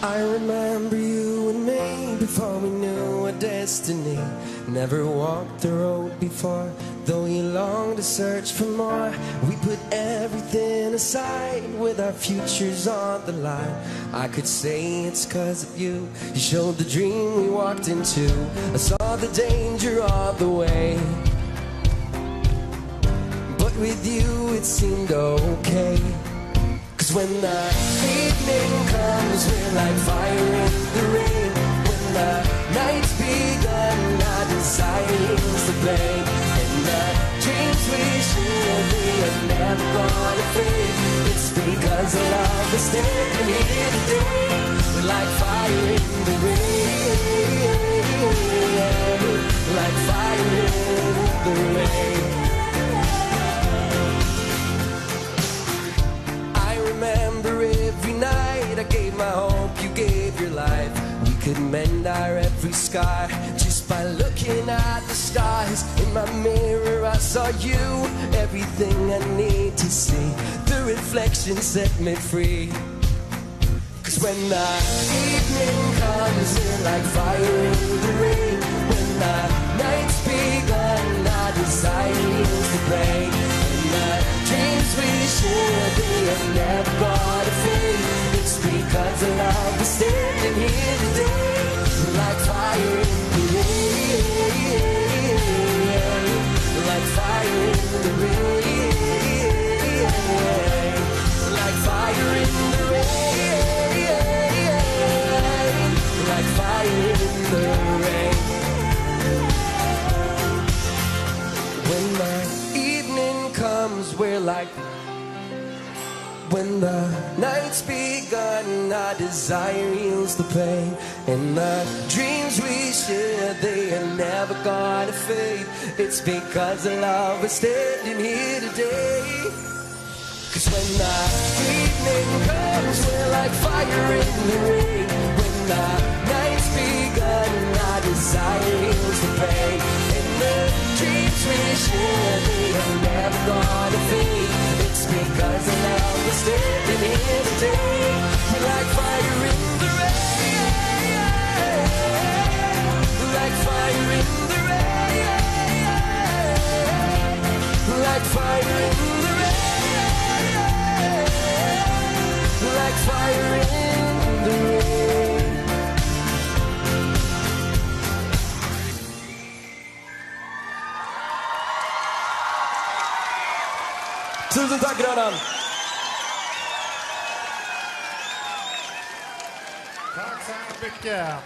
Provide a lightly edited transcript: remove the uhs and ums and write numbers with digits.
I remember you and me before we knew our destiny. Never walked the road before, though you long to search for more. We put everything aside with our futures on the line. I could say it's 'cause of you. You showed the dream we walked into. I saw the danger of the way, but with you it seemed okay. 'Cause when the evening comes, we're like fire in the rain. When the night's begun, our desire is the blame. And the dreams we share, they are never gonna fade. It's because of love we're standing here today. We're like fire in the rain. Like fire in the rain. Remember every night I gave my hope, you gave your life. We could mend our every scar just by looking at the stars. In my mirror I saw you, everything I need to see. The reflection set me free. 'Cause when the evening comes, we're like fire in the rain. When the night's begun, our desire is to pray. And the dreams we share, they are never gonna fade. It's because of love we're standing here today. We're like fire in the rain. Like fire in the rain. Like fire in the rain. Like fire in the rain. When the evening comes, we're like. When the night's begun, our desire heals the pain. And the dreams we share, they are never gonna fade. It's because of love we're standing here today. 'Cause when the evening comes, we're like fire in the rain. When the night's begun, our desire heals the pain. And the dreams we share, they are never gonna fade. It's because of love we're standing here today. We're like fire in the rain. Like fire in the rain. Like fire in the rain. Like fire in the rain. Tusen tack Grönan! Tack så mycket!